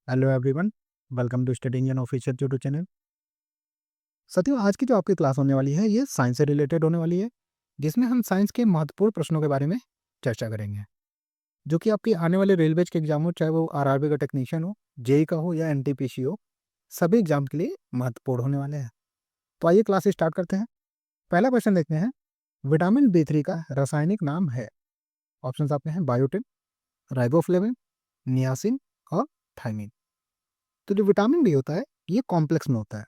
Hello everyone, welcome to study Indian official YouTube channel. साथियों, आज की जो आपकी क्लास होने वाली है ये साइंस से रिलेटेड होने वाली है, जिसमें हम साइंस के महत्वपूर्ण प्रश्नों के बारे में चर्चा करेंगे, जो कि आपकी आने वाले रेलवे के एग्जाम हो, चाहे वो आरआरबी का टेक्नीशियन हो, जेई का हो या एनटीपीसी हो, सभी एग्जाम के लिए महत्वपूर्ण होने वाले हैं। तो आइए क्लास स्टार्ट करते हैं। पहला क्वेश्चन देखते हैं, विटामिन बी3 का रासायनिक नाम है। ऑप्शन आपके हैं बायोटिन, राइबोफ्लेविन, नियासिन और थाइमिन। तो जो विटामिन बी होता है ये कॉम्प्लेक्स में होता है,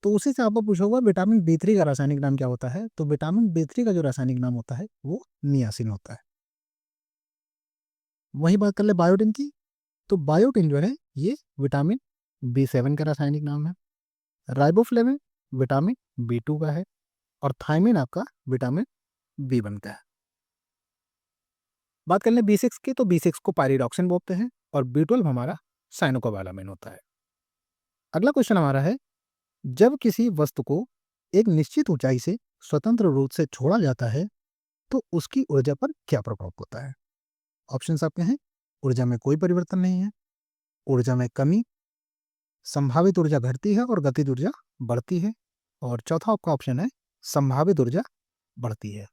तो उसी से आपको पूछा हुआ विटामिन बी3 का रासायनिक नाम क्या होता है। तो विटामिन बी3 का जो रासायनिक नाम होता है वो नियासिन होता है। वही बात कर ले बायोटिन की, तो बायोटिन जो है ये विटामिन बी7 का रासायनिक नाम है। राइबोफ्लेविन विटामिन बी2 का है और थायमिन आपका विटामिन बी1 का है। बात कर ले बी6 की, तो बी6 को पायरिडॉक्सिन बोलते हैं और बी12 हमारा साइनोकोबालामिन होता है। अगला क्वेश्चन हमारा है, जब किसी वस्तु को एक निश्चित ऊंचाई से स्वतंत्र रूप से छोड़ा जाता है तो उसकी ऊर्जा पर क्या प्रभाव होता है। ऑप्शंस आपके हैं, ऊर्जा में कोई परिवर्तन नहीं है, ऊर्जा में कमी, संभावित ऊर्जा घटती है और गतिज ऊर्जा बढ़ती है, और चौथा आपका ऑप्शन है संभावित ऊर्जा बढ़ती है।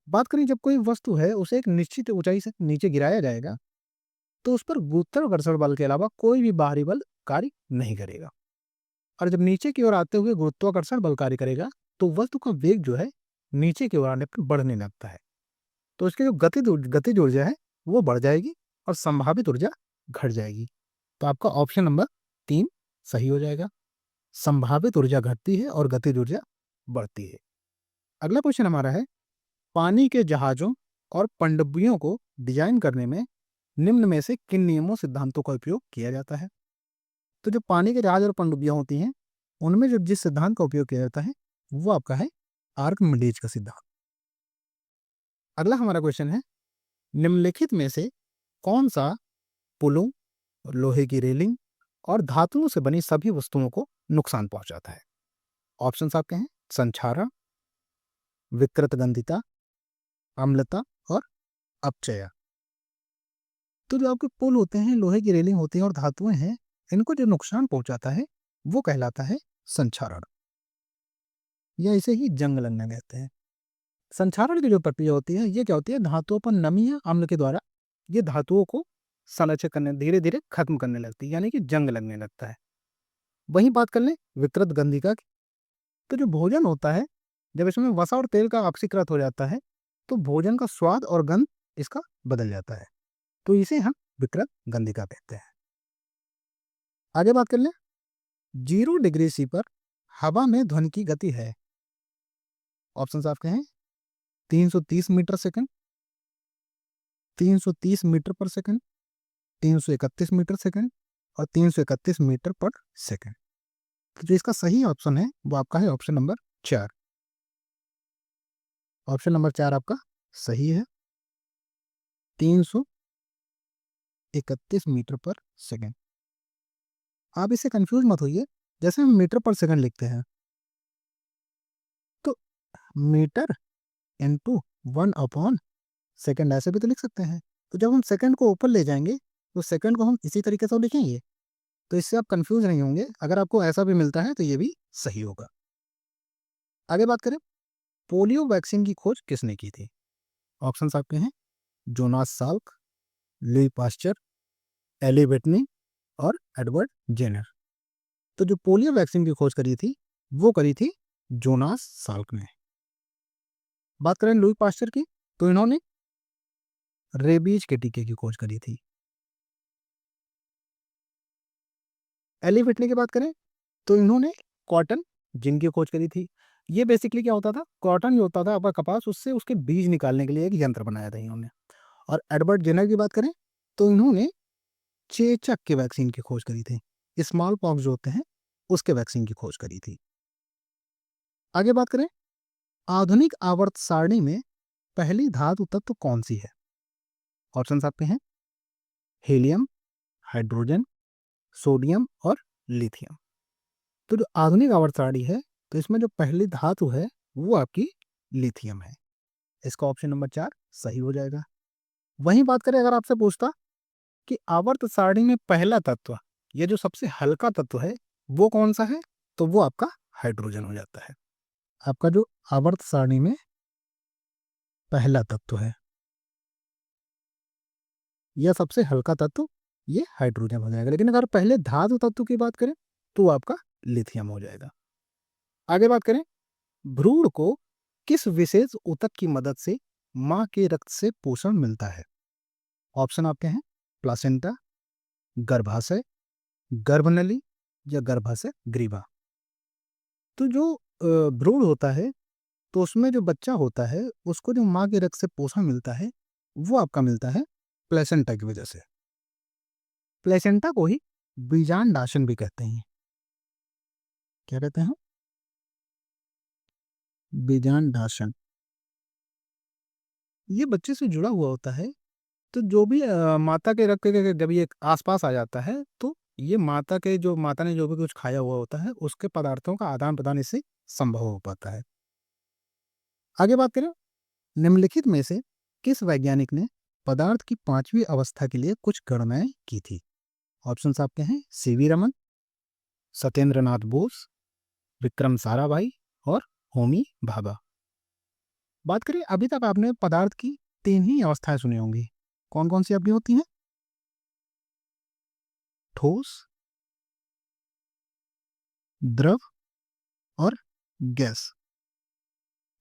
बात करें, जब कोई वस्तु है उसे एक निश्चित ऊंचाई से नीचे गिराया जाएगा तो उस पर गुरुत्वाकर्षण बल के अलावा कोई भी बाहरी बल कार्य नहीं करेगा, और जब नीचे की ओर आते हुए गुरुत्वाकर्षण बल कार्य करेगा तो वस्तु का वेग जो है नीचे की ओर आने पर बढ़ने लगता है, तो इसकी जो गतिज ऊर्जा है वो बढ़ जाएगी और संभावित ऊर्जा घट जाएगी। तो आपका ऑप्शन नंबर 3 सही हो जाएगा। संभावित ऊर्जा घटती है और गतिज ऊर्जा बढ़ती है। अगला क्वेश्चन हमारा है, पानी के जहाजों और पनडुब्बियों को डिजाइन करने में निम्न में से किन नियमों सिद्धांतों का उपयोग किया जाता है। तो जो पानी के जहाज और पनडुब्बियां होती हैं उनमें जो जिस सिद्धांत का उपयोग किया जाता है वो आपका है आर्किमिडीज का सिद्धांत। अगला हमारा क्वेश्चन है, निम्नलिखित में से कौन सा पुलों, लोहे की रेलिंग और धातुओं से बनी सभी वस्तुओं को नुकसान पहुंचाता है। ऑप्शंस आपके हैं संक्षारण, विकृतगंधिता, अम्लता और अपचय। तो जो आपके पुल होते हैं, लोहे की रेलिंग होती है और धातुएं हैं, इनको जो नुकसान पहुंचाता है वो कहलाता है संक्षारण, या इसे ही जंग लगना कहते हैं। संक्षारण की जो प्रक्रिया होती है ये क्या होती है, धातुओं पर नमी या अम्ल के द्वारा ये धातुओं को संरक्षित करने, धीरे धीरे खत्म करने लगती है, यानी कि जंग लगने लगता है। वहीं बात कर लें विकृत गंधिका की, तो जो भोजन होता है जब इसमें वसा और तेल का ऑक्सीकृत हो जाता है तो भोजन का स्वाद और गंध इसका बदल जाता है, तो इसे हम विकृत गंधिका कहते हैं। आगे बात कर लें, 0 डिग्री C पर हवा में ध्वनि की गति है। ऑप्शन आपके हैं 330 मीटर सेकंड, 330 मीटर पर सेकंड, 331 मीटर सेकंड और 331 मीटर पर सेकंड। तो जो इसका सही ऑप्शन है वो आपका है ऑप्शन नंबर 4। ऑप्शन नंबर 4 आपका सही है, 331 मीटर पर सेकंड। आप इससे कंफ्यूज मत होइए, जैसे हम मीटर पर सेकंड लिखते हैं तो मीटर इंटू 1/सेकंड ऐसे भी तो लिख सकते हैं। तो जब हम सेकंड को ऊपर ले जाएंगे तो सेकंड को हम इसी तरीके से लिखेंगे, तो इससे आप कंफ्यूज नहीं होंगे। अगर आपको ऐसा भी मिलता है तो ये भी सही होगा। आगे बात करें, पोलियो वैक्सीन की खोज किसने की थी। ऑप्शंस आपके हैं Jonas Salk, Louis Pasteur, Eli Whitney और एडवर्ड जेनर। तो जो पोलियो वैक्सीन की खोज करी थी वो करी थी जोनास साल्क ने। बात करें लुई पास्चर की, तो इन्होंने रेबीज के टीके की खोज करी थी। एली व्हिटनी की बात करें तो इन्होंने कॉटन जिन की खोज करी थी। ये बेसिकली क्या होता था, कॉटन जो होता था आपका कपास, उससे उसके बीज निकालने के लिए एक यंत्र बनाया था इन्होंने। और एडवर्ड जेनर की बात करें तो इन्होंने चेचक के वैक्सीन की खोज करी थी, स्मॉल पॉक्स जो होते हैं उसके वैक्सीन की खोज करी थी। आगे बात करें, आधुनिक आवर्त सारणी में पहली धातु तत्व कौन सी है। ऑप्शन आपके हैं हीलियम, हाइड्रोजन, सोडियम और लिथियम। तो जो आधुनिक आवर्त सारणी है तो इसमें जो पहली धातु है वो आपकी लिथियम है। इसका ऑप्शन नंबर 4 सही हो जाएगा। वहीं बात करें, अगर आपसे पूछता कि आवर्त सारणी में पहला तत्व, ये जो सबसे हल्का तत्व है, वो कौन सा है? तो वो आपका हाइड्रोजन हो जाता है। आपका जो आवर्त सारणी में पहला तत्व है या सबसे हल्का तत्व, ये हाइड्रोजन हो जाएगा। लेकिन अगर पहले धातु तत्व की बात करें तो आपका लिथियम हो जाएगा। आगे बात करें, भ्रूण को किस विशेष ऊतक की मदद से मां के रक्त से पोषण मिलता है? ऑप्शन आपके हैं प्लासेंटा, गर्भाशय, गर्भनली या गर्भाशय ग्रीवा। तो जो भ्रूण होता है, तो उसमें जो बच्चा होता है उसको जो मां के रक्त से पोषण मिलता है वो आपका मिलता है प्लेसेंटा की वजह से। प्लेसेंटा को ही बीजांडाशन भी कहते हैं। क्या कहते हैं? बीजांडाशन। ये बच्चे से जुड़ा हुआ होता है। तो जो भी माता के रक्त के जब ये आसपास आ जाता है तो ये माता के जो माता ने जो भी कुछ खाया हुआ होता है उसके पदार्थों का आदान प्रदान इससे संभव हो पाता है। आगे बात करें, निम्नलिखित में से किस वैज्ञानिक ने पदार्थ की पांचवी अवस्था के लिए कुछ गणनाएं की थी? ऑप्शंस आपके हैं सीवी रमन, सत्येंद्र नाथ बोस, विक्रम साराभाई और होमी भाभा। बात करें, अभी तक आपने पदार्थ की तीन ही अवस्थाएं सुनी होंगी। कौन कौन सी आपकी होती हैं? ठोस, द्रव और गैस।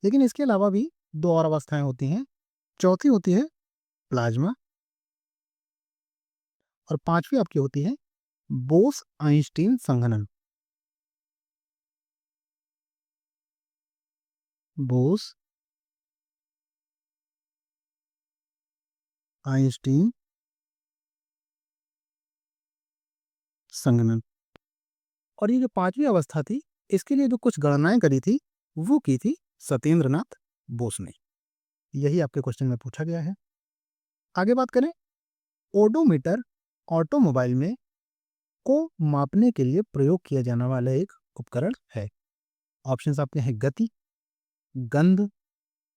लेकिन इसके अलावा भी दो और अवस्थाएं होती हैं। चौथी होती है प्लाज्मा और पांचवी आपकी होती है बोस आइंस्टीन संघनन। बोस आइंस्टीन संघनन। और ये जो पांचवी अवस्था थी, इसके लिए जो कुछ गणनाएं करी थी वो की थी सत्येंद्र नाथ बोस ने। यही आपके क्वेश्चन में पूछा गया है। आगे बात करें, ओडोमीटर ऑटोमोबाइल में को मापने के लिए प्रयोग किया जाने वाला एक उपकरण है। ऑप्शंस आपके हैं गति, गंध,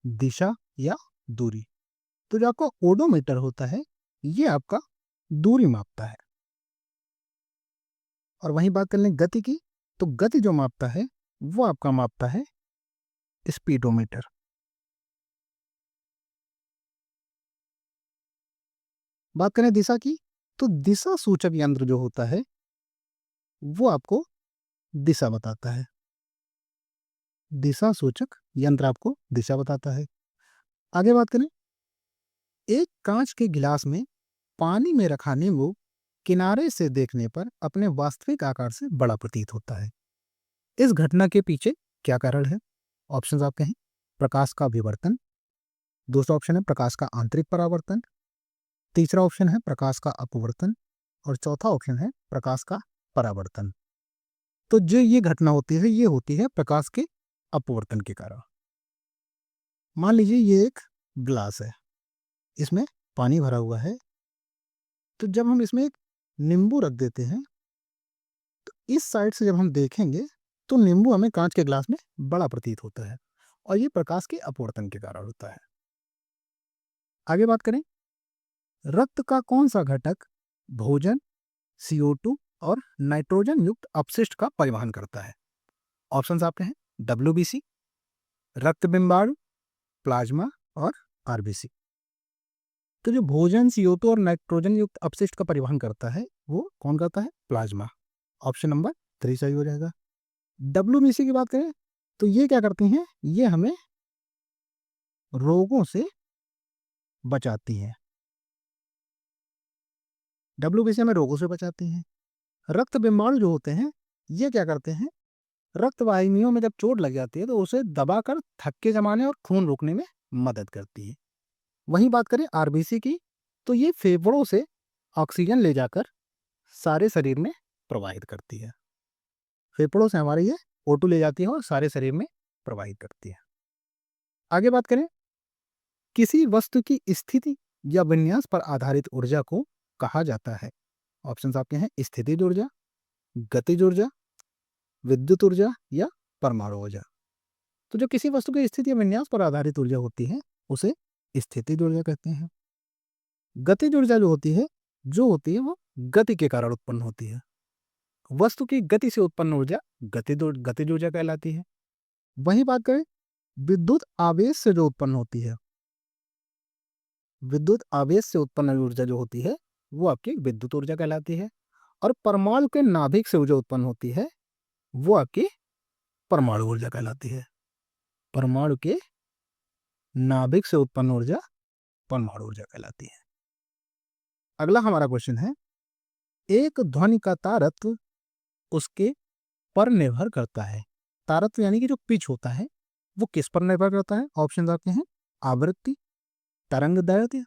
दिशा या दूरी। तो जो आपका ओडोमीटर होता है ये आपका दूरी मापता है। और वहीं बात कर लें गति की, तो गति जो मापता है वो आपका मापता है स्पीडोमीटर। बात करें दिशा की, तो दिशा सूचक यंत्र जो होता है वो आपको दिशा बताता है। दिशा सूचक यंत्र आपको दिशा बताता है। आगे बात करें, एक कांच के गिलास में पानी में रखा नींबू किनारे से देखने पर अपने वास्तविक आकार से बड़ा प्रतीत होता है। इस घटना के पीछे क्या कारण है? ऑप्शंस आपके हैं प्रकाश का विवर्तन, दूसरा ऑप्शन है प्रकाश का आंतरिक परावर्तन, तीसरा ऑप्शन है प्रकाश का अपवर्तन और चौथा ऑप्शन है प्रकाश का परावर्तन। तो जो ये घटना होती है ये होती है प्रकाश के अपवर्तन के कारण। मान लीजिए ये एक ग्लास है, इसमें पानी भरा हुआ है, तो जब हम इसमें एक नींबू रख देते हैं तो इस साइड से जब हम देखेंगे तो नींबू हमें कांच के ग्लास में बड़ा प्रतीत होता है और ये प्रकाश के अपवर्तन के कारण होता है। आगे बात करें, रक्त का कौन सा घटक भोजन, CO2 और नाइट्रोजन युक्त अपशिष्ट का परिवहन करता है? ऑप्शंस आपके हैं WBC, रक्त बिंबाणु, प्लाज्मा और RBC। तो जो भोजन, CO2 और नाइट्रोजन युक्त अपशिष्ट का परिवहन करता है वो कौन करता है? प्लाज्मा। ऑप्शन नंबर 3 सही हो जाएगा। WBC की बात करें तो ये क्या करती हैं? ये हमें रोगों से बचाती हैं। WBC हमें रोगों से बचाती हैं। रक्त बिंबाणु जो होते हैं ये क्या करते हैं? रक्त वाहिनियों में जब चोट लग जाती है तो उसे दबाकर थक्के जमाने और खून रोकने में मदद करती है। वहीं बात करें RBC की, तो ये फेफड़ों से ऑक्सीजन ले जाकर सारे शरीर में प्रवाहित करती है। फेफड़ों से हमारी ये O2 ले जाती है और सारे शरीर में प्रवाहित करती है। आगे बात करें, किसी वस्तु की स्थिति या विन्यास पर आधारित ऊर्जा को कहा जाता है? ऑप्शंस आपके हैं स्थितिज ऊर्जा, गतिज ऊर्जा, विद्युत ऊर्जा या परमाणु ऊर्जा। तो जो किसी वस्तु की स्थिति या विन्यास पर आधारित ऊर्जा होती है उसे स्थितिज ऊर्जा कहते हैं। गतिज ऊर्जा जो होती है जो होती है वो गति के कारण उत्पन्न होती है। वस्तु की गति से उत्पन्न ऊर्जा गतिज ऊर्जा कहलाती है। वहीं बात करें विद्युत आवेश से जो उत्पन्न होती है, विद्युत आवेश से उत्पन्न ऊर्जा जो होती है वो आपकी विद्युत ऊर्जा कहलाती है। और परमाणु के नाभिक से ऊर्जा उत्पन्न होती है वो आपकी परमाणु ऊर्जा कहलाती है। परमाणु के नाभिक से उत्पन्न ऊर्जा परमाणु ऊर्जा कहलाती है। अगला हमारा क्वेश्चन है, एक ध्वनि का तारत्व उसके पर निर्भर करता है। तारत्व यानी कि जो पिच होता है वो किस पर निर्भर करता है? ऑप्शन आपके हैं आवृत्ति, तरंग दैर्घ्य,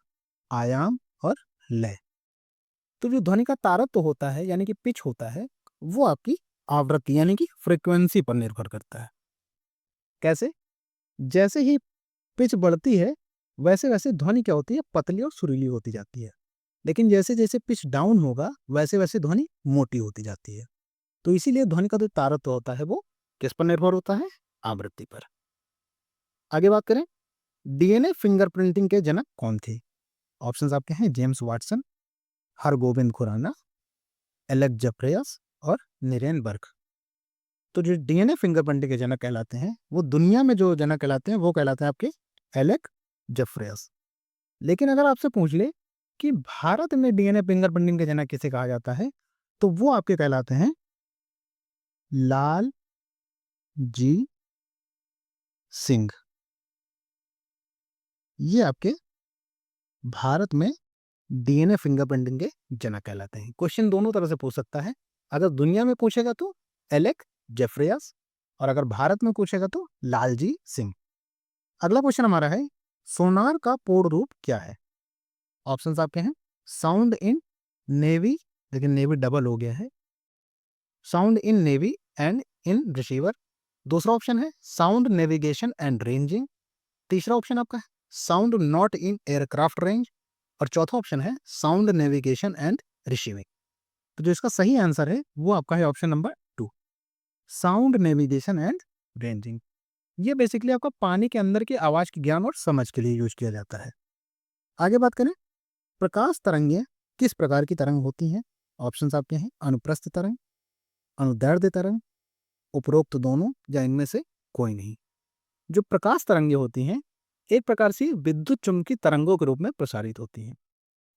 आयाम और लय। तो जो ध्वनि का तारत्व होता है यानी कि पिच होता है वो आपकी आवृत्ति यानी कि फ्रीक्वेंसी पर निर्भर करता है। कैसे? जैसे ही पिच बढ़ती है वैसे वैसे ध्वनि क्या होती है? पतली और सुरीली होती जाती है। लेकिन जैसे जैसे पिच डाउन होगा वैसे वैसे ध्वनि मोटी होती जाती है। तो इसीलिए ध्वनि का जो तारत्व होता है वो किस पर निर्भर होता है? आवृत्ति पर। आगे बात करें, डीएनए फिंगरप्रिंटिंग के जनक कौन थे? ऑप्शंस आपके हैं James Watson, Hargobind Khorana, Alec Jeffreys और निरेनबर्ग। तो जो डीएनए फिंगरप्रिंटिंग के जनक कहलाते हैं वो दुनिया में जो जनक कहलाते हैं वो कहलाते हैं आपके एलेक जेफ्रेयस। लेकिन अगर आपसे पूछ ले कि भारत में डीएनए फिंगरप्रिंटिंग के जनक किसे कहा जाता है तो वो आपके कहलाते हैं लाल जी सिंह। ये आपके भारत में डीएनए फिंगरप्रिंटिंग के जनक कहलाते हैं। क्वेश्चन दोनों तरह से पूछ सकता है। अगर दुनिया में पूछेगा तो एलेक जेफ्रेयस और अगर भारत में पूछेगा तो लालजी सिंह। अगला क्वेश्चन हमारा है, सोनार का पूर्ण रूप क्या है? ऑप्शंस आपके हैं साउंड इन नेवी, लेकिन नेवी डबल हो गया है, sound in navy and in receiver. दूसरा ऑप्शन है साउंड नेविगेशन एंड रेंजिंग। तीसरा ऑप्शन आपका है sound not in aircraft range और चौथा ऑप्शन है साउंड नेविगेशन एंड रिसीविंग। तो जो इसका सही आंसर है वो आपका है option number 2, sound navigation and ranging. ये बेसिकली आपका पानी के अंदर की आवाज की ज्ञान और समझ के लिए यूज किया जाता है। आगे बात करें, प्रकाश तरंगें किस प्रकार की तरंग होती हैं? ऑप्शंस आपके हैं अनुप्रस्थ तरंग, अनुदैर्ध्य तरंग, उपरोक्त दोनों या इनमें से कोई नहीं। जो प्रकाश तरंगें होती हैं एक प्रकार से विद्युत चुम्बकीय तरंगों के रूप में प्रसारित होती हैं।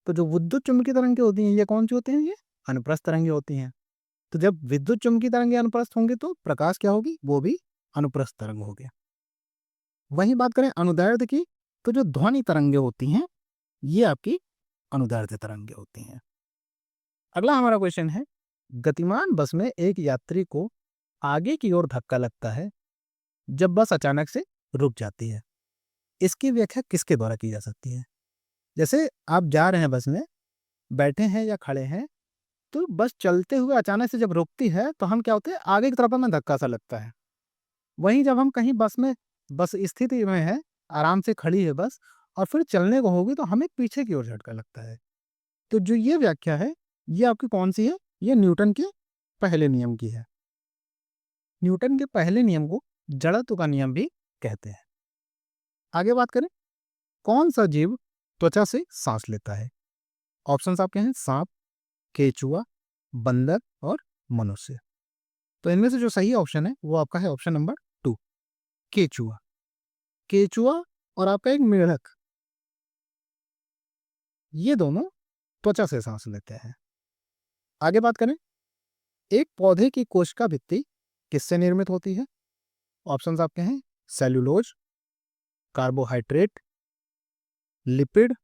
तो जो विद्युत चुम्बकीय तरंगें होती हैं ये कौन सी होती हैं? ये अनुप्रस्थ तरंगें होती हैं। तो जब विद्युत चुम्बकीय तरंगें अनुप्रस्थ होंगी तो प्रकाश क्या होगी? वो भी अनुप्रस्थ तरंग हो गया। वहीं बात करें अनुदैर्ध्य की तो जो ध्वनि तरंगें होती हैं ये आपकी अनुदैर्ध्य तरंगें होती हैं। अगला हमारा क्वेश्चन है, गतिमान बस में एक यात्री को आगे की ओर धक्का लगता है जब बस अचानक से रुक जाती है। इसकी व्याख्या किसके द्वारा की जा सकती है? जैसे आप जा रहे हैं बस में, बैठे हैं या खड़े हैं, तो बस चलते हुए अचानक से जब रुकती है तो हम क्या होते हैं आगे की तरफ हमें धक्का सा लगता है। वहीं जब हम कहीं बस में बस स्थिति में है, आराम से खड़ी है बस और फिर चलने को होगी तो हमें पीछे की ओर झटका लगता है। तो जो ये व्याख्या है ये आपकी कौन सी है? ये न्यूटन के पहले नियम की है। न्यूटन के पहले नियम को जड़त्व का नियम भी कहते हैं। आगे बात करें, कौन सा जीव त्वचा से सांस लेता है? ऑप्शंस आपके हैं सांप, केचुआ, बंदर और मनुष्य। तो इनमें से जो सही ऑप्शन है वो आपका है ऑप्शन नंबर 2, केचुआ। केचुआ और आपका एक मेढक, ये दोनों त्वचा से सांस लेते हैं। आगे बात करें, एक पौधे की कोशिका भित्ति किससे निर्मित होती है? ऑप्शंस आपके हैं सेल्यूलोज, कार्बोहाइड्रेट, लिपिड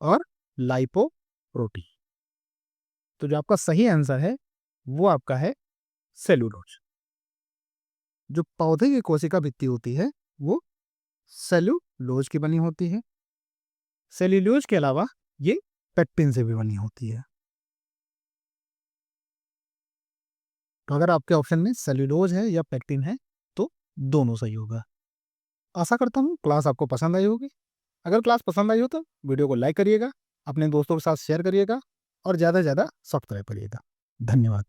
और लाइपोप्रोटीन। तो जो आपका सही आंसर है वो आपका है सेल्यूलोज। जो पौधे की कोशिका भित्ति होती है वो सेल्यूलोज की बनी होती है। सेल्यूलोज के अलावा ये पेक्टिन से भी बनी होती है। तो अगर आपके ऑप्शन में सेल्यूलोज है या पेक्टिन है तो दोनों सही होगा। आशा करता हूँ क्लास आपको पसंद आई होगी। अगर क्लास पसंद आई हो तो वीडियो को लाइक करिएगा, अपने दोस्तों के साथ शेयर करिएगा और ज़्यादा से ज़्यादा सब्सक्राइब करिएगा। धन्यवाद।